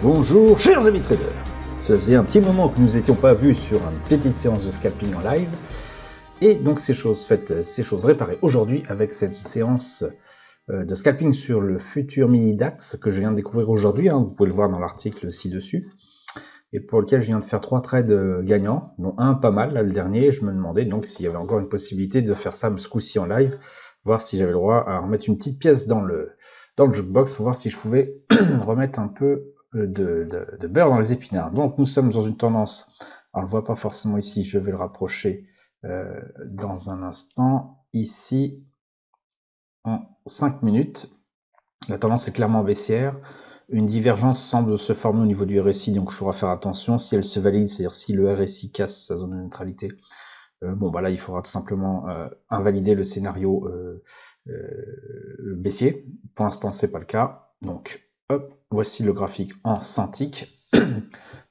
Bonjour chers amis traders. Cela faisait un petit moment que nous n'étions pas vus sur une petite séance de scalping en live. Et donc ces choses faites, ces choses réparées aujourd'hui avec cette séance de scalping sur le futur mini DAX que je viens de découvrir aujourd'hui. Vous pouvez le voir dans l'article ci-dessus. Et pour lequel je viens de faire 3 trades gagnants, dont un pas mal, là, le dernier. Je me demandais donc s'il y avait encore une possibilité de faire ça ce coup-ci en live, voir si j'avais le droit à remettre une petite pièce dans le jukebox pour voir si je pouvais remettre un peu de beurre dans les épinards. Donc nous sommes dans une tendance, alors on ne le voit pas forcément ici, je vais le rapprocher dans un instant, ici en 5 minutes. La tendance est clairement baissière. Une divergence semble se former au niveau du RSI, donc il faudra faire attention. Si elle se valide, c'est-à-dire si le RSI casse sa zone de neutralité, là, il faudra tout simplement invalider le scénario baissier. Pour l'instant, c'est pas le cas. Donc, hop, voici le graphique en centik.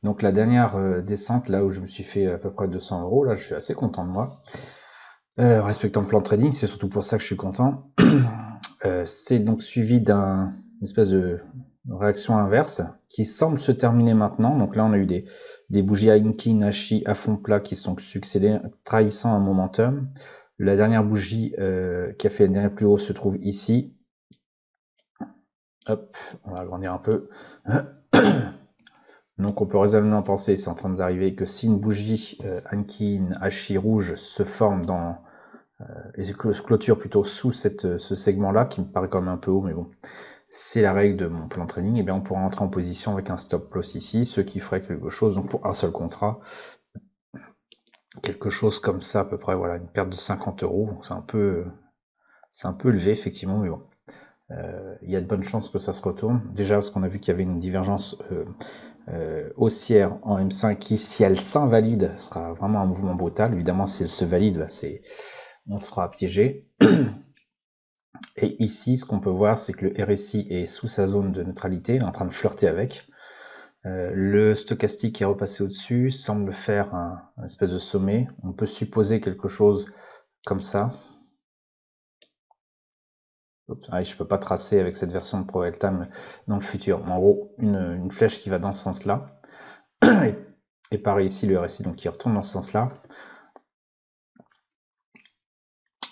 Donc, la dernière descente, là où je me suis fait à peu près 200 €, là, je suis assez content de moi. Respectant le plan de trading, c'est surtout pour ça que je suis content. C'est donc suivi d'une espèce de réaction inverse qui semble se terminer maintenant. Donc là, on a eu des bougies Ankei Nashi à fond plat qui sont succédées, trahissant un momentum. La dernière bougie qui a fait le dernier plus haut se trouve ici. Hop, on va agrandir un peu. Donc on peut raisonnablement penser, c'est en train d'arriver, que si une bougie Ankei Nashi rouge se forme et se clôture plutôt sous ce segment-là, qui me paraît quand même un peu haut, mais bon, c'est la règle de mon plan de trading, et bien on pourra entrer en position avec un stop loss ici, ce qui ferait quelque chose, donc pour un seul contrat, quelque chose comme ça à peu près, voilà, une perte de 50 €, c'est un peu élevé effectivement, mais bon, il y a de bonnes chances que ça se retourne, déjà parce qu'on a vu qu'il y avait une divergence haussière en M5 qui, si elle s'invalide, sera vraiment un mouvement brutal. Évidemment, si elle se valide, on sera piégé. Et ici, ce qu'on peut voir, c'est que le RSI est sous sa zone de neutralité, il est en train de flirter avec. Le stochastique qui est repassé au-dessus semble faire un espèce de sommet. On peut supposer quelque chose comme ça. Je peux pas tracer avec cette version de ProElTime dans le futur. En gros, une flèche qui va dans ce sens-là. Et pareil ici, le RSI donc, qui retourne dans ce sens-là.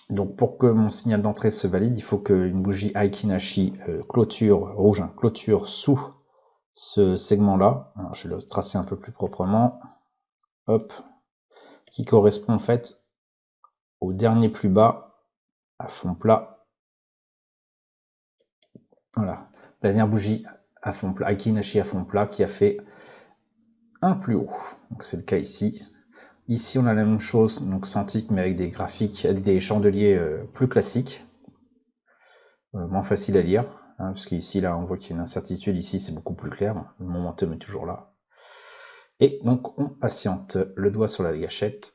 Donc pour que mon signal d'entrée se valide, il faut qu'une bougie Ankei Nashi clôture sous ce segment-là. Alors je vais le tracer un peu plus proprement. Hop. Qui correspond en fait au dernier plus bas à fond plat. Voilà. La dernière bougie à fond plat, Ankei Nashi à fond plat qui a fait un plus haut. Donc c'est le cas ici. Ici on a la même chose, donc centik mais avec des graphiques, des chandeliers plus classiques. Moins facile à lire, parce qu'ici là on voit qu'il y a une incertitude, ici c'est beaucoup plus clair, le momentum est toujours là. Et donc on patiente, le doigt sur la gâchette.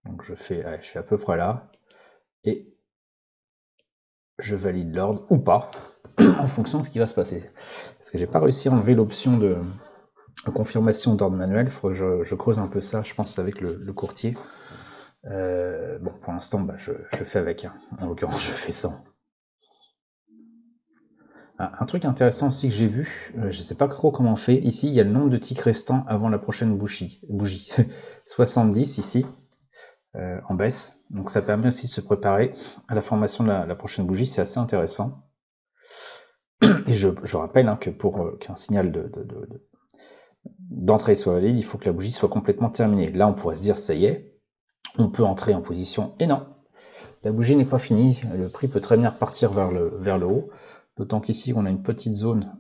Donc je fais à peu près là, et je valide l'ordre ou pas, en fonction de ce qui va se passer. Parce que j'ai pas réussi à enlever l'option de confirmation d'ordre manuel, il faudrait que je creuse un peu ça, je pense avec le courtier. Bon, pour l'instant, je fais avec, en l'occurrence je fais sans. Un truc intéressant aussi que j'ai vu, je sais pas trop comment on fait, ici il y a le nombre de ticks restants avant la prochaine bougie. 70 ici, en baisse, donc ça permet aussi de se préparer à la formation de la prochaine bougie, c'est assez intéressant. Et je rappelle que pour qu'un signal d'entrée soit valide, il faut que la bougie soit complètement terminée. Là on pourrait se dire ça y est, on peut entrer en position, et non, la bougie n'est pas finie, le prix peut très bien repartir vers le haut, d'autant qu'ici on a une petite zone.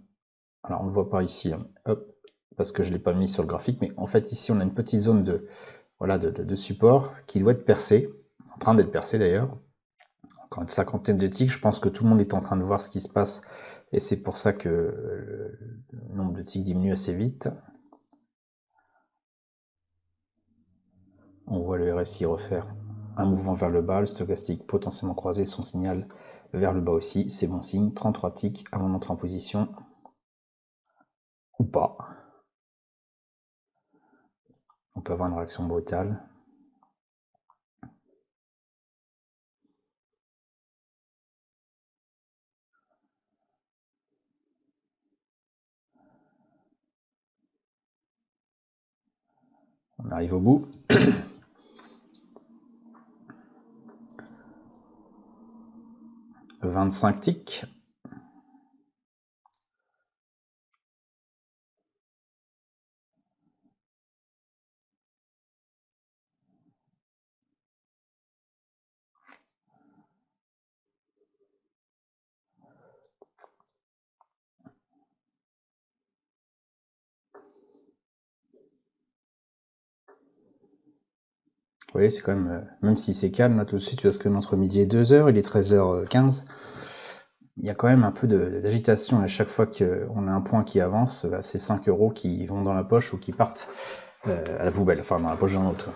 Alors on ne le voit pas ici, hop, parce que je ne l'ai pas mis sur le graphique, mais en fait ici on a une petite zone de support qui doit être percée, en train d'être percée d'ailleurs. Encore une cinquantaine de ticks, je pense que tout le monde est en train de voir ce qui se passe, et c'est pour ça que le nombre de ticks diminue assez vite. On voit le RSI refaire un mouvement vers le bas, le stochastique potentiellement croiser son signal vers le bas aussi, c'est bon signe, 33 ticks avant d'entrer en position, ou pas. On peut avoir une réaction brutale. arrive au bout. « 25 ticks. Vous voyez, c'est quand même si c'est calme là tout de suite, parce que entre midi et 2h, il est 13h15, il y a quand même un peu d'agitation à chaque fois qu'on a un point qui avance, bah, c'est 5 € qui vont dans la poche ou qui partent à la poubelle, enfin dans la poche d'un autre.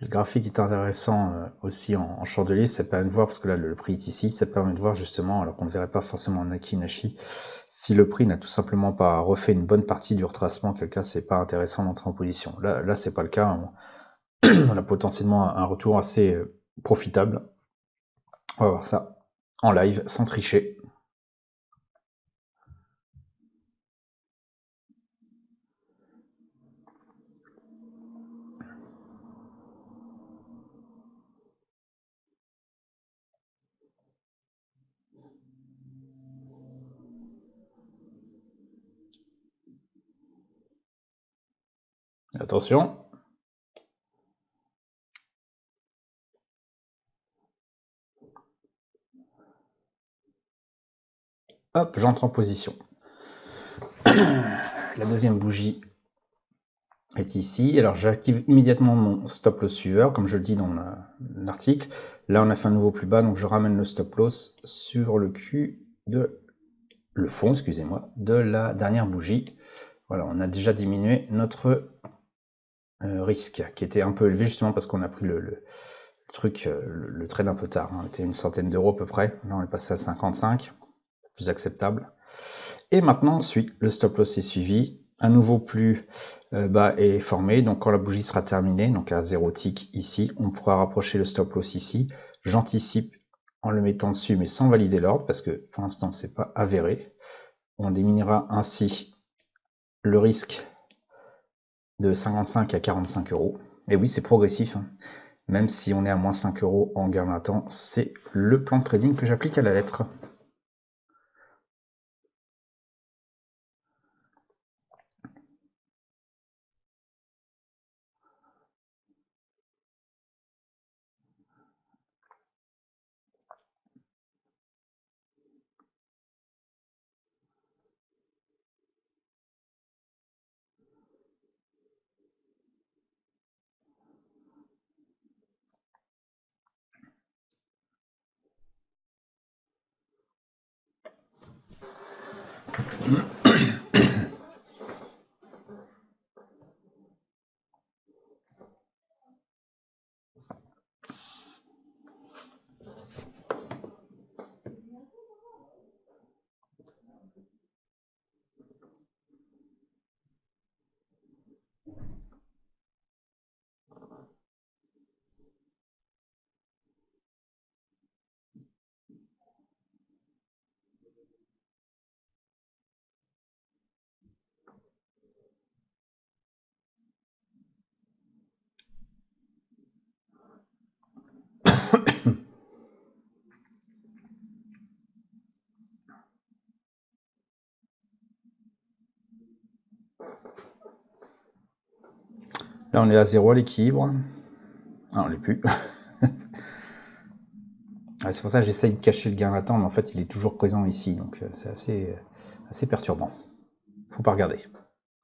Le graphique est intéressant aussi en chandelier, ça permet de voir, parce que là le prix est ici, ça permet de voir justement, alors qu'on ne verrait pas forcément en Akinashi, si le prix n'a tout simplement pas refait une bonne partie du retracement, quel cas c'est pas intéressant d'entrer en position. Là c'est pas le cas, on a potentiellement un retour assez profitable. On va voir ça en live, sans tricher. Attention. Hop, j'entre en position. La deuxième bougie est ici. Alors j'active immédiatement mon stop loss suiveur, comme je le dis dans l'article. Là on a fait un nouveau plus bas, donc je ramène le stop loss sur le cul de le fond, excusez-moi, de la dernière bougie. Voilà, on a déjà diminué notre risque, qui était un peu élevé justement parce qu'on a pris le trade un peu tard. On était à une centaine d'euros à peu près. Là on est passé à 55, plus acceptable. Et maintenant on suit, le stop loss est suivi, un nouveau plus bas est formé, donc quand la bougie sera terminée, donc à 0 tick ici, on pourra rapprocher le stop loss ici. J'anticipe en le mettant dessus mais sans valider l'ordre, parce que pour l'instant c'est pas avéré. On diminuera ainsi le risque de 55 à 45 €. Et oui, c'est progressif, hein. Même si on est à moins 5 € en gain d'un temps, c'est le plan de trading que j'applique à la lettre. Là, on est à 0 à l'équilibre. Ah, on l'est plus. C'est pour ça que j'essaye de cacher le gain latent, mais en fait, il est toujours présent ici, donc c'est assez perturbant. Faut pas regarder.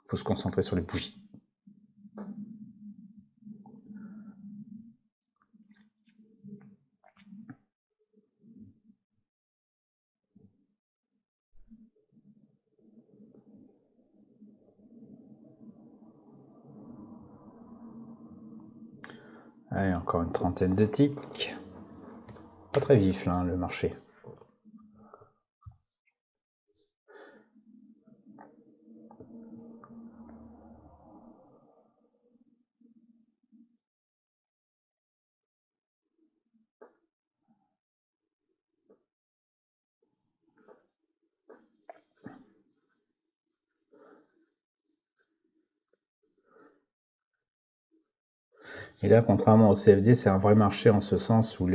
Faut se concentrer sur les bougies. Allez, encore une trentaine de ticks. Pas très vif, là, le marché. Et là, contrairement au CFD, c'est un vrai marché en ce sens où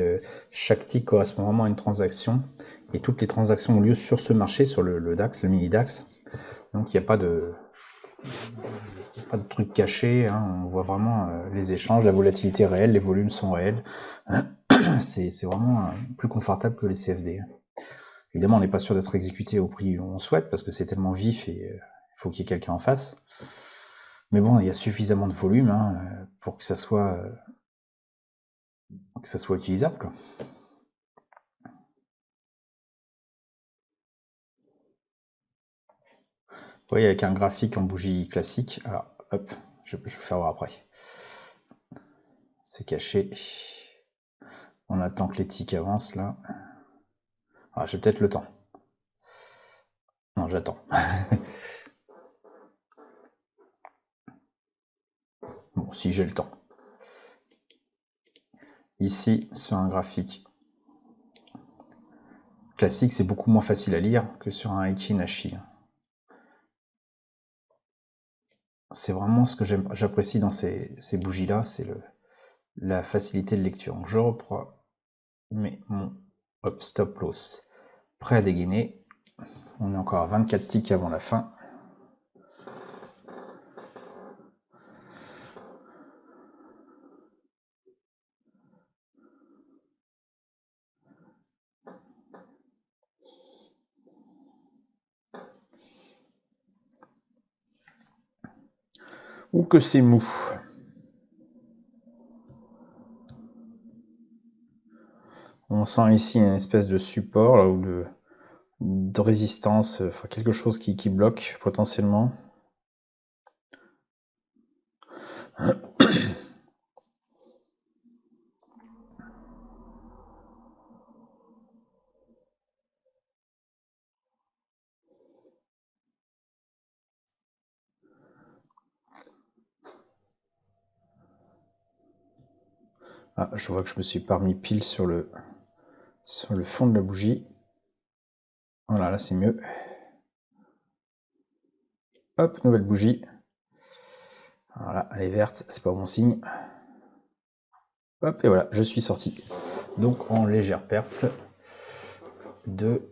chaque tick correspond vraiment à une transaction. Et toutes les transactions ont lieu sur ce marché, sur le DAX, le mini DAX. Donc il n'y a pas de truc caché, hein. On voit vraiment les échanges, la volatilité réelle, les volumes sont réels. C'est vraiment plus confortable que les CFD. Évidemment, on n'est pas sûr d'être exécuté au prix où on souhaite, parce que c'est tellement vif et il faut qu'il y ait quelqu'un en face. Mais bon, il y a suffisamment de volume pour que ça soit utilisable, quoi. Vous voyez, avec un graphique en bougie classique, alors hop, je vais faire voir après. C'est caché. On attend que les ticks avancent là. Ah, j'ai peut-être le temps. Non, j'attends. Bon, si j'ai le temps. Ici, sur un graphique classique, c'est beaucoup moins facile à lire que sur un Heikin Ashi. C'est vraiment ce que j'apprécie dans ces bougies-là, c'est la facilité de lecture. Donc, je reprends mon stop loss prêt à dégainer. On est encore à 24 ticks avant la fin. Ou que c'est mou. On sent ici une espèce de support là, ou de résistance, enfin quelque chose qui bloque potentiellement. Ah, je vois que je me suis pas remis pile sur le fond de la bougie. Voilà, là c'est mieux. Hop, nouvelle bougie. Voilà, elle est verte, c'est pas bon signe. Hop, et voilà, je suis sorti. Donc en légère perte de...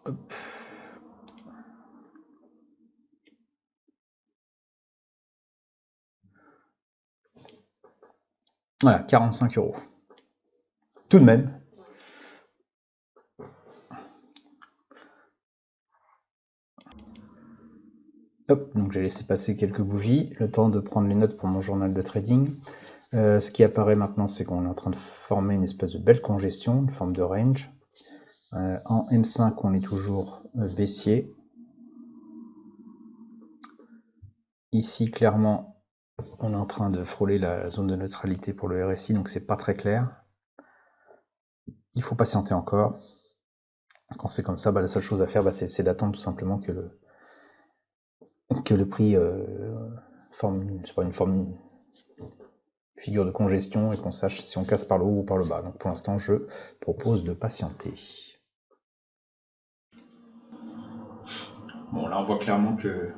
Hop. Voilà, 45 €. Tout de même. Hop, donc j'ai laissé passer quelques bougies, le temps de prendre les notes pour mon journal de trading. Ce qui apparaît maintenant, c'est qu'on est en train de former une espèce de belle congestion, une forme de range. En M5, on est toujours baissier. Ici, clairement, on est en train de frôler la zone de neutralité pour le RSI, donc c'est pas très clair. Il faut patienter encore. Quand c'est comme ça, la seule chose à faire, c'est d'attendre tout simplement que le prix forme une figure de congestion et qu'on sache si on casse par le haut ou par le bas. Donc pour l'instant, je propose de patienter. Bon, là on voit clairement que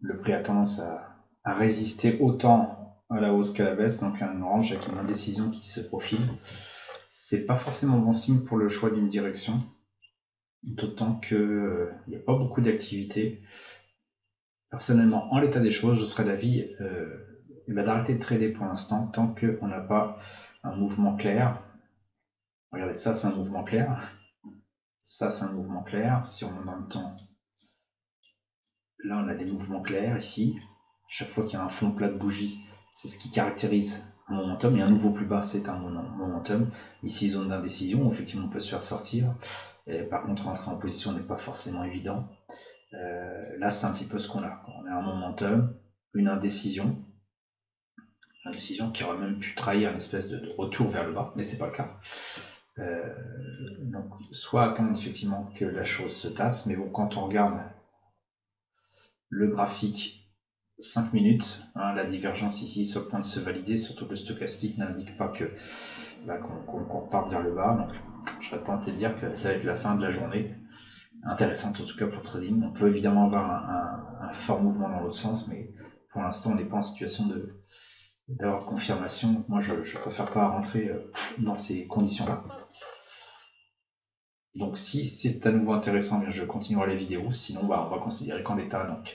le prix a tendance à résister autant à la hausse qu'à la baisse, donc un orange avec une indécision qui se profile. C'est pas forcément bon signe pour le choix d'une direction, d'autant qu'il n'y a pas beaucoup d'activité. Personnellement, en l'état des choses, je serais d'avis d'arrêter de trader pour l'instant tant qu'on n'a pas un mouvement clair. Regardez, ça c'est un mouvement clair. Ça c'est un mouvement clair. Si on monte dans le temps, là on a des mouvements clairs ici. Chaque fois qu'il y a un fond plat de bougie, c'est ce qui caractérise un momentum. Et un nouveau plus bas, c'est un momentum. Ici, zone d'indécision, effectivement on peut se faire sortir. Et par contre, rentrer en position n'est pas forcément évident. Là, c'est un petit peu ce qu'on a. On a un momentum, une indécision. Une indécision qui aurait même pu trahir une espèce de retour vers le bas, mais c'est pas le cas. Donc, soit attendre effectivement que la chose se tasse, mais bon, quand on regarde le graphique 5 minutes, la divergence ici sur le point de se valider, surtout que le stochastique n'indique pas qu'on reparte vers le bas. Donc, je serais tenté de dire que ça va être la fin de la journée. Intéressante en tout cas pour le trading. On peut évidemment avoir un fort mouvement dans l'autre sens, mais pour l'instant, on n'est pas en situation d'avoir de confirmation. Donc moi, je préfère pas rentrer dans ces conditions-là. Donc si c'est à nouveau intéressant, bien, je continuerai les vidéos. Sinon, on va considérer qu'en l'état, donc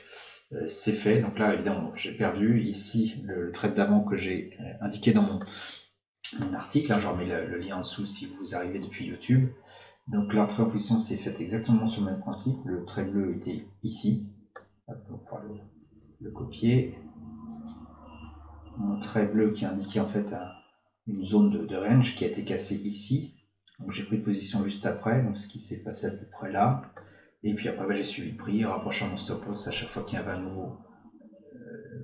c'est fait. Donc là, évidemment, j'ai perdu. Ici, le trade d'avant que j'ai indiqué dans mon article, hein, je remets le lien en dessous si vous arrivez depuis YouTube. Donc l'entrée en position s'est faite exactement sur le même principe. Le trait bleu était ici. On va pouvoir le copier. Mon trait bleu qui indiquait en fait une zone de range qui a été cassée ici. Donc j'ai pris position juste après, donc ce qui s'est passé à peu près là. Et puis après j'ai suivi le prix, rapprochant mon stop loss à chaque fois qu'il y avait un nouveau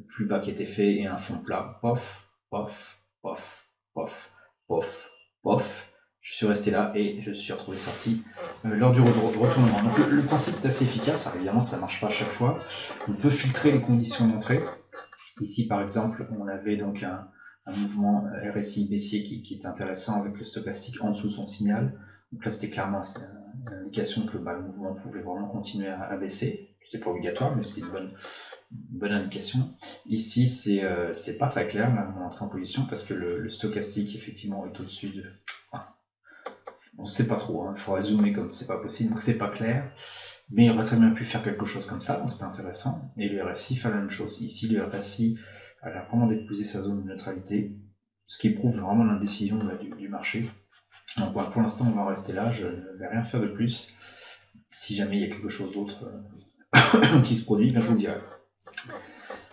plus bas qui était fait et un fond plat. Pof, pof, pof, pof, pof, pof. Je suis resté là et je suis retrouvé sorti lors du retournement. Donc le principe est assez efficace. Alors, évidemment que ça ne marche pas à chaque fois. On peut filtrer les conditions d'entrée. Ici par exemple, on avait donc un mouvement RSI baissier qui est intéressant avec le stochastique en dessous de son signal. Donc là c'était clairement une indication que le mouvement pouvait vraiment continuer à baisser. C'était pas obligatoire, mais c'était une bonne indication. Ici c'est pas très clair, là, mon entrée en position, parce que le stochastique effectivement est au-dessus de... On ne sait pas trop, hein. Il faudra zoomer comme c'est pas possible, donc c'est pas clair. Mais il aurait très bien pu faire quelque chose comme ça, donc c'était intéressant. Et le RSI fait la même chose. Ici, le RSI a vraiment déposé sa zone de neutralité, ce qui prouve vraiment l'indécision du marché. Donc voilà, pour l'instant, on va en rester là. Je ne vais rien faire de plus. Si jamais il y a quelque chose d'autre qui se produit, je vous le dirai.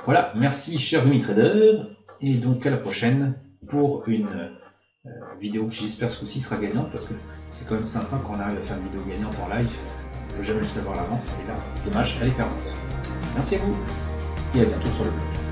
Voilà, merci chers amis traders. Et donc à la prochaine pour une vidéo qui j'espère ce coup-ci sera gagnante, parce que c'est quand même sympa quand on arrive à faire une vidéo gagnante en live. On ne peut jamais le savoir à l'avance, et là, dommage, elle est perdante. Merci à vous, et à bientôt sur le blog.